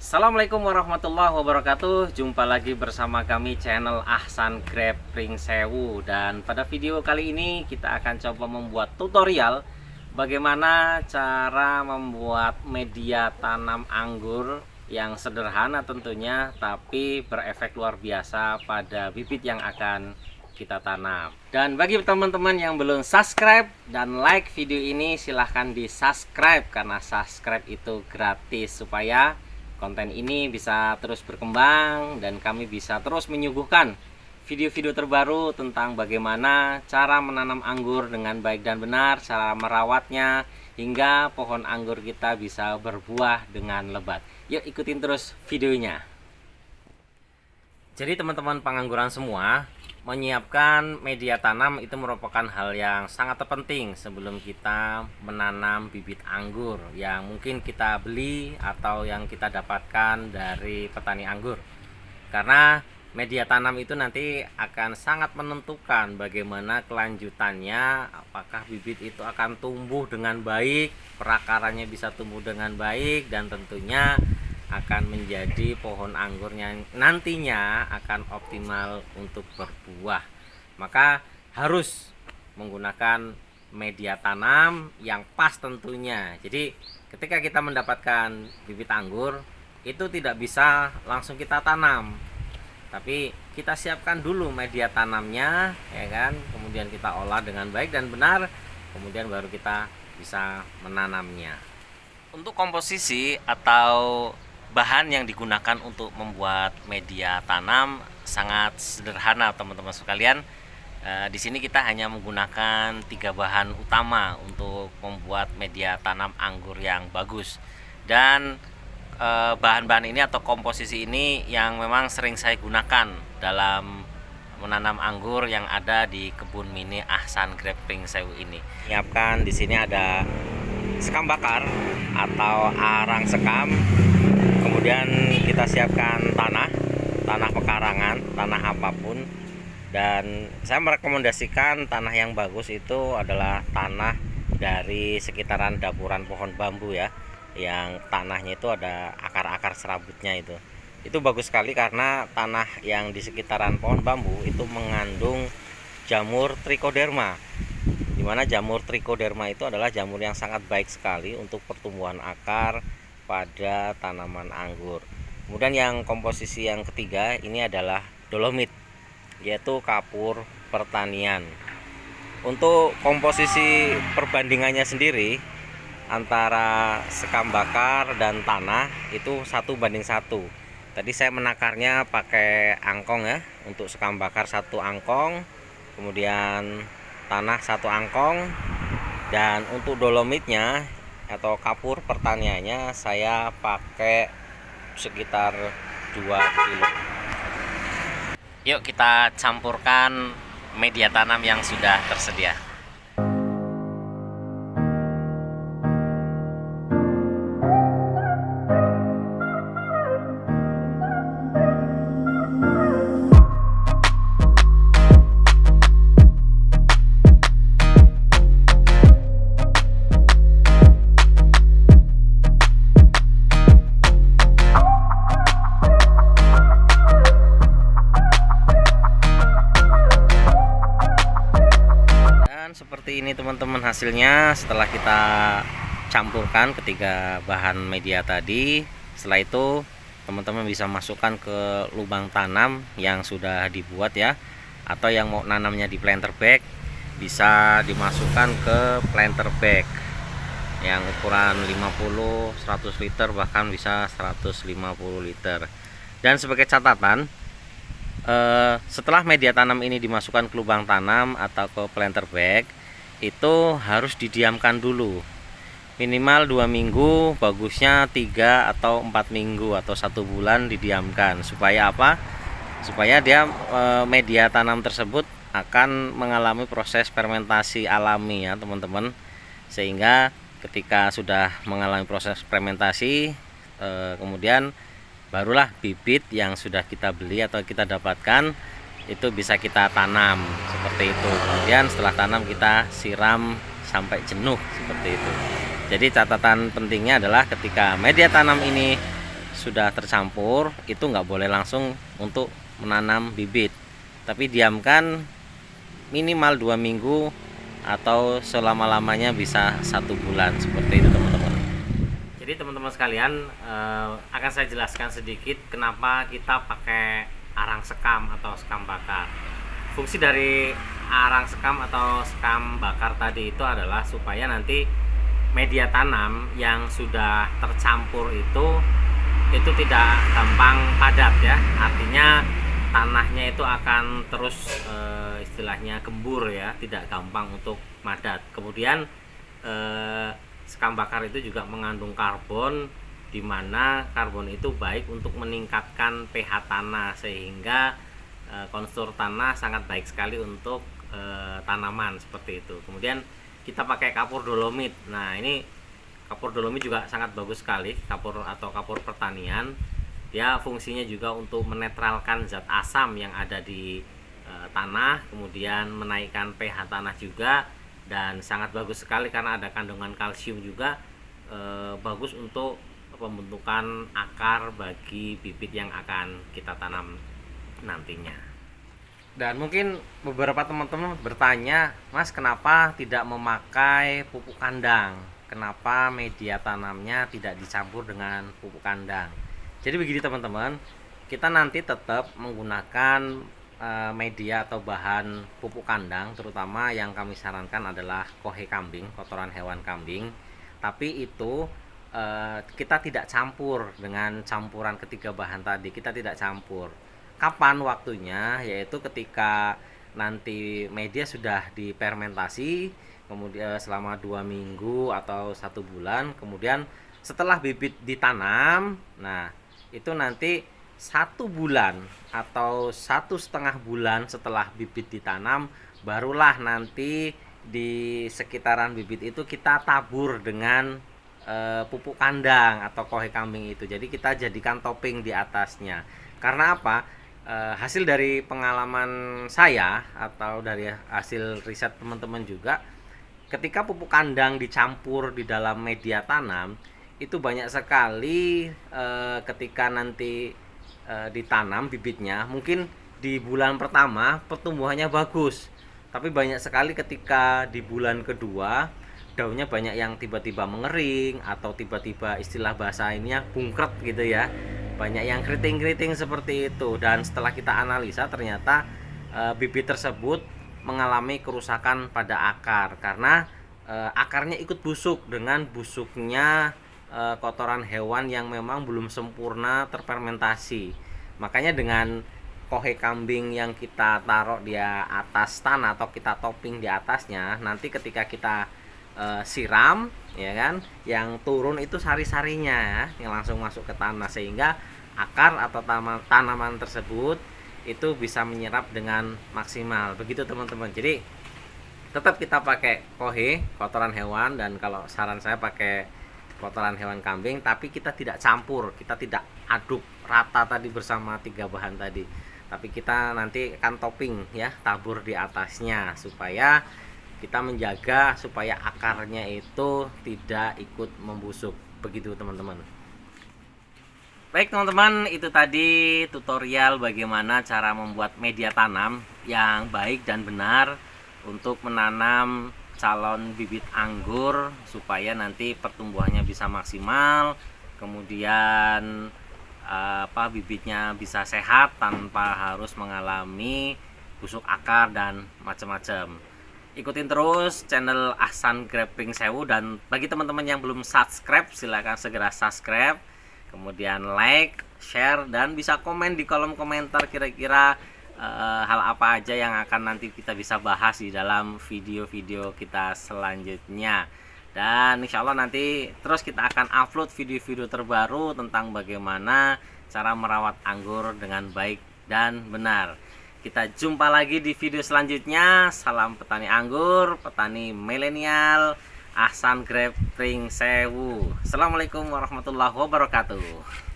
Assalamualaikum warahmatullahi wabarakatuh. Jumpa lagi bersama kami channel Ahsan Grab Pring Sewu. Dan pada video kali ini kita akan coba membuat tutorial bagaimana cara membuat media tanam anggur yang sederhana tentunya, tapi berefek luar biasa pada bibit yang akan kita tanam. Dan bagi teman-teman yang belum subscribe dan like video ini, silahkan di subscribe karena subscribe itu gratis, supaya konten ini bisa terus berkembang dan kami bisa terus menyuguhkan video-video terbaru tentang bagaimana cara menanam anggur dengan baik dan benar, cara merawatnya, hingga pohon anggur kita bisa berbuah dengan lebat. Yuk ikutin terus videonya. Jadi teman-teman pengangguran semua, menyiapkan media tanam itu merupakan hal yang sangat terpenting sebelum kita menanam bibit anggur yang mungkin kita beli atau yang kita dapatkan dari petani anggur. Karena media tanam itu nanti akan sangat menentukan bagaimana kelanjutannya, apakah bibit itu akan tumbuh dengan baik, perakarannya bisa tumbuh dengan baik, dan tentunya akan menjadi pohon anggurnya nantinya akan optimal untuk berbuah. Maka harus menggunakan media tanam yang pas tentunya. Jadi ketika kita mendapatkan bibit anggur, itu tidak bisa langsung kita tanam, tapi kita siapkan dulu media tanamnya, ya kan, kemudian kita olah dengan baik dan benar, kemudian baru kita bisa menanamnya. Untuk komposisi atau bahan yang digunakan untuk membuat media tanam sangat sederhana teman-teman sekalian. Di sini kita hanya menggunakan 3 bahan utama untuk membuat media tanam anggur yang bagus. Dan bahan-bahan ini atau komposisi ini yang memang sering saya gunakan dalam menanam anggur yang ada di kebun mini Ahsan Grab Pring Sewu ini. Siapkan di sini ada sekam bakar atau arang sekam. Kemudian kita siapkan tanah pekarangan, tanah apapun. Dan saya merekomendasikan tanah yang bagus itu adalah tanah dari sekitaran dapuran pohon bambu ya, yang tanahnya itu ada akar-akar serabutnya itu. Itu bagus sekali karena tanah yang di sekitaran pohon bambu itu mengandung jamur trichoderma, dimana jamur trichoderma itu adalah jamur yang sangat baik sekali untuk pertumbuhan akar pada tanaman anggur. Kemudian yang komposisi yang ketiga ini adalah dolomit, yaitu kapur pertanian. Untuk komposisi perbandingannya sendiri antara sekam bakar dan tanah itu 1:1. Tadi saya menakarnya pakai angkong ya. Untuk sekam bakar 1 angkong, kemudian tanah 1 angkong, dan untuk dolomitnya atau kapur pertaniannya saya pakai sekitar 2 kilo. Yuk kita campurkan media tanam yang sudah tersedia. Seperti ini teman-teman hasilnya setelah kita campurkan ketiga bahan media tadi. Setelah itu teman-teman bisa masukkan ke lubang tanam yang sudah dibuat ya, atau yang mau nanamnya di planter bag bisa dimasukkan ke planter bag yang ukuran 50, 100 liter, bahkan bisa 150 liter. Dan sebagai catatan, setelah media tanam ini dimasukkan ke lubang tanam atau ke planter bag, itu harus didiamkan dulu minimal 2 minggu, bagusnya 3 atau 4 minggu atau 1 bulan didiamkan. Supaya apa? Supaya dia media tanam tersebut akan mengalami proses fermentasi alami ya teman-teman, sehingga ketika sudah mengalami proses fermentasi, kemudian barulah bibit yang sudah kita beli atau kita dapatkan itu bisa kita tanam seperti itu. Kemudian setelah tanam kita siram sampai jenuh seperti itu. Jadi catatan pentingnya adalah ketika media tanam ini sudah tercampur itu nggak boleh langsung untuk menanam bibit, tapi diamkan minimal 2 minggu atau selama-lamanya bisa 1 bulan, seperti itu teman-teman. Jadi teman-teman sekalian, akan saya jelaskan sedikit kenapa kita pakai arang sekam atau sekam bakar. Fungsi dari arang sekam atau sekam bakar tadi itu adalah supaya nanti media tanam yang sudah tercampur itu tidak gampang padat ya, artinya tanahnya itu akan terus istilahnya gembur ya, tidak gampang untuk padat. Kemudian sekam bakar itu juga mengandung karbon, di mana karbon itu baik untuk meningkatkan pH tanah, sehingga konstur tanah sangat baik sekali untuk tanaman seperti itu. Kemudian kita pakai kapur dolomit. Nah, ini kapur dolomit juga sangat bagus sekali, kapur atau kapur pertanian. Dia fungsinya juga untuk menetralkan zat asam yang ada di tanah, kemudian menaikkan pH tanah juga, dan sangat bagus sekali karena ada kandungan kalsium juga, bagus untuk pembentukan akar bagi bibit yang akan kita tanam nantinya. Dan mungkin beberapa teman-teman bertanya, Mas, kenapa tidak memakai pupuk kandang? Kenapa media tanamnya tidak dicampur dengan pupuk kandang? Jadi begini teman-teman, kita nanti tetap menggunakan media atau bahan pupuk kandang, terutama yang kami sarankan adalah kohe kambing, kotoran hewan kambing. Tapi itu kita tidak campur dengan campuran ketiga bahan tadi, kita tidak campur. Kapan waktunya? Yaitu ketika nanti media sudah difermentasi, kemudian selama 2 minggu atau 1 bulan, kemudian setelah bibit ditanam, nah itu nanti 1 bulan atau 1,5 bulan setelah bibit ditanam, barulah nanti di sekitaran bibit itu kita tabur dengan pupuk kandang atau kohe kambing itu. Jadi kita jadikan topping di atasnya. Karena apa? Hasil dari pengalaman saya atau dari hasil riset teman-teman juga, ketika pupuk kandang dicampur di dalam media tanam, itu banyak sekali ketika nanti ditanam bibitnya, mungkin di bulan pertama pertumbuhannya bagus, tapi banyak sekali ketika di bulan kedua daunnya banyak yang tiba-tiba mengering atau tiba-tiba istilah bahasa ininya bungkret gitu ya, banyak yang keriting-keriting seperti itu. Dan setelah kita analisa ternyata bibit tersebut mengalami kerusakan pada akar karena akarnya ikut busuk dengan busuknya kotoran hewan yang memang belum sempurna terfermentasi. Makanya dengan kohe kambing yang kita taruh di atas tanah atau kita topping di atasnya, nanti ketika kita siram ya kan, yang turun itu sari-sarinya yang langsung masuk ke tanah, sehingga akar atau tanaman tersebut itu bisa menyerap dengan maksimal. Begitu teman-teman. Jadi tetap kita pakai kohe, kotoran hewan, dan kalau saran saya pakai kotoran hewan kambing, tapi kita tidak campur, kita tidak aduk rata tadi bersama 3 bahan tadi, tapi kita nanti akan topping ya, tabur di atasnya, supaya kita menjaga supaya akarnya itu tidak ikut membusuk. Begitu teman-teman. Baik teman-teman, itu tadi tutorial bagaimana cara membuat media tanam yang baik dan benar untuk menanam calon bibit anggur supaya nanti pertumbuhannya bisa maksimal, kemudian bibitnya bisa sehat tanpa harus mengalami busuk akar dan macam-macam. Ikutin terus channel Ahsan Greping Sewu, dan bagi teman-teman yang belum subscribe silahkan segera subscribe, kemudian like, share, dan bisa komen di kolom komentar kira-kira hal apa aja yang akan nanti kita bisa bahas di dalam video-video kita selanjutnya. Dan insya Allah nanti terus kita akan upload video-video terbaru tentang bagaimana cara merawat anggur dengan baik dan benar. Kita jumpa lagi di video selanjutnya. Salam petani anggur, petani milenial, Ahsan Greping Sewu. Assalamualaikum warahmatullahi wabarakatuh.